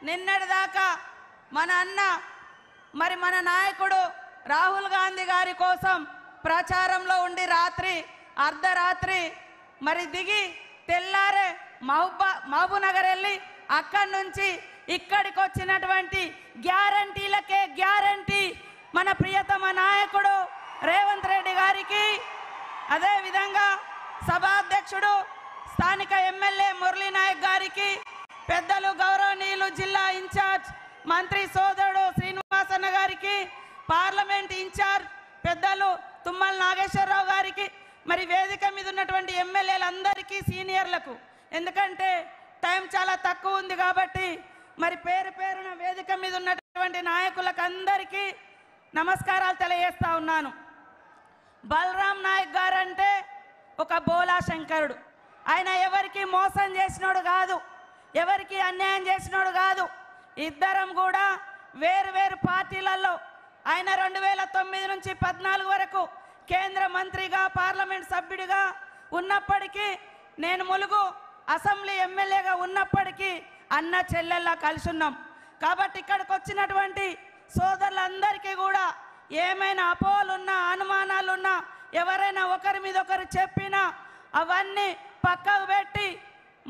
నిన్నటిదాకా మన అన్న మరి మన నాయకుడు రాహుల్ గాంధీ గారి కోసం ప్రచారంలో ఉండి రాత్రి అర్ధరాత్రి మరి దిగి తెల్లారే మహబూబ్నగర్ వెళ్ళి అక్కడి నుంచి ఇక్కడికి వచ్చినటువంటి గ్యారంటీలకే గ్యారంటీ మన ప్రియతమ నాయకుడు రేవంత్ రెడ్డి గారికి, అదే విధంగా సభాధ్యక్షుడు స్థానిక ఎమ్మెల్యే మురళీ నాయక్ గారికి, పెద్దలు గౌరవనీయులు జిల్లా ఇన్ఛార్జ్ మంత్రి సోదరుడు శ్రీనివాసన్న గారికి, పార్లమెంట్ ఇన్ఛార్జ్ పెద్దలు తుమ్మల నాగేశ్వరరావు గారికి, మరి వేదిక మీద ఉన్నటువంటి ఎమ్మెల్యేలందరికీ సీనియర్లకు, ఎందుకంటే టైం చాలా తక్కువ ఉంది కాబట్టి మరి పేరు పేరున వేదిక మీద ఉన్నటువంటి నాయకులకు అందరికీ నమస్కారాలు తెలియజేస్తా ఉన్నాను. బలరాం నాయక్ గారు అంటే ఒక బోలా శంకరుడు. ఆయన ఎవరికి మోసం చేసినోడు కాదు, ఎవరికి అన్యాయం చేసినోడు కాదు. ఇద్దరం కూడా వేరు వేరు పార్టీలలో ఆయన 2009 నుంచి 14 వరకు కేంద్ర మంత్రిగా పార్లమెంట్ సభ్యుడిగా ఉన్నప్పటికీ, నేను ములుగు అసెంబ్లీ ఎమ్మెల్యేగా ఉన్నప్పటికీ అన్న చెల్లెల్లా కలిసి ఉన్నాం. కాబట్టి ఇక్కడికి వచ్చినటువంటి సోదరులందరికీ కూడా ఏమైనా అపోహలున్నా అనుమానాలున్నా ఎవరైనా ఒకరి మీద ఒకరు చెప్పినా అవన్నీ పక్కకు పెట్టి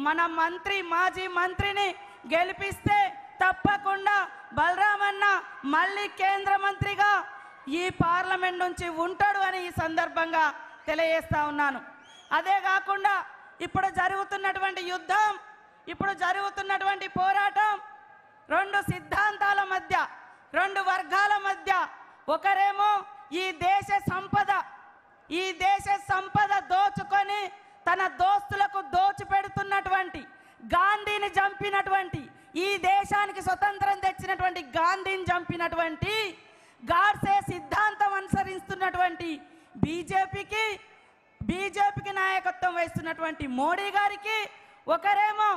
మన మంత్రి మాజీ మంత్రిని గెలిపిస్తే తప్పకుండా బలరామన్న మళ్ళీ కేంద్ర మంత్రిగా ఈ పార్లమెంట్ నుంచి ఉంటాడు అని ఈ సందర్భంగా తెలియజేస్తా ఉన్నాను. అదే కాకుండా ఇప్పుడు జరుగుతున్నటువంటి యుద్ధం, ఇప్పుడు జరుగుతున్నటువంటి పోరాటం రెండు సిద్ధాంతాల మధ్య, రెండు వర్గాల మధ్య. ఒకరేమో ఈ దేశ సంపద దోచుకొని తన దోస్తులకు దోచిపెడుతున్నటువంటి, గాంధీని చంపినటువంటి, ఈ దేశానికి స్వతంత్రం తెచ్చినటువంటి గాంధీని చంపినటువంటి గాడ్సే సిద్ధాంతం అనుసరిస్తున్నటువంటి బీజేపీకి నాయకత్వం వహిస్తున్నటువంటి మోడీ గారికి, ఒకరేమో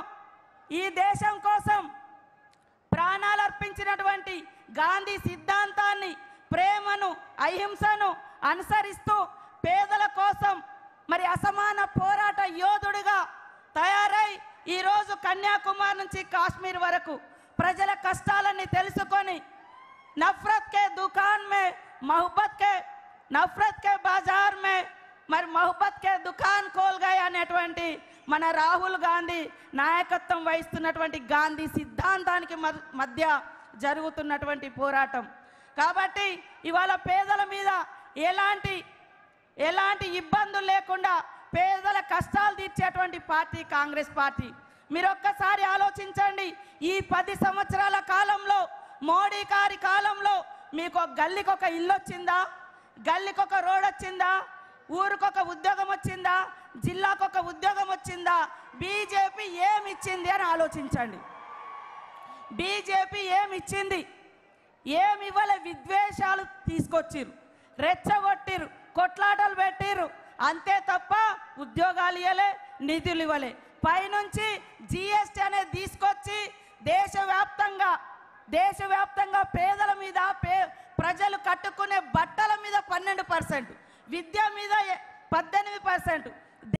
ఈ దేశం కోసం ప్రాణాలు అర్పించినటువంటి గాంధీ సిద్ధాంతాన్ని, ప్రేమను, అహింసను అనుసరిస్తూ పేదల కోసం మరి అసమాన పోరాట యోధుడిగా తయారై ఈరోజు కన్యాకుమారి నుంచి కాశ్మీర్ వరకు ప్రజల కష్టాలన్నీ తెలుసుకొని నఫరత్ కే దుకాన్ మే నఫరత్ కే బాజార్ మే మరి మొహబ్బత్ కే దుకాన్ కోల్ గయా అనేటువంటి మన రాహుల్ గాంధీ నాయకత్వం వహిస్తున్నటువంటి గాంధీ సిద్ధాంతానికి మధ్య జరుగుతున్నటువంటి పోరాటం. కాబట్టి ఇవాళ పేదల మీద ఎలాంటి ఇబ్బందులు లేకుండా పేదల కష్టాలు తీర్చేటువంటి పార్టీ కాంగ్రెస్ పార్టీ. మీరు ఒక్కసారి ఆలోచించండి, ఈ 10 సంవత్సరాల కాలంలో, మోడీ గారి కాలంలో మీకు గల్లీకి ఒక ఇల్లు వచ్చిందా? గల్లీకి ఒక రోడ్ వచ్చిందా? ఊరికొక ఉద్యోగం వచ్చిందా? జిల్లాకు ఒక ఉద్యోగం వచ్చిందా? బీజేపీ ఏమిచ్చింది అని ఆలోచించండి. బీజేపీ ఏమిచ్చింది? ఏమి ఇవ్వలే. విద్వేషాలు తీసుకొచ్చిర్రు, రెచ్చగొట్టిర్రు, కొట్లాటలు పెట్టిర్రు, అంతే తప్ప ఉద్యోగాలు ఇవ్వలే, నిధులు ఇవ్వలే. పైనుంచి జిఎస్టీ అనేది తీసుకొచ్చి దేశవ్యాప్తంగా పేదల మీద, ప్రజలు కట్టుకునే బట్టల మీద 12%, విద్య మీద 18%,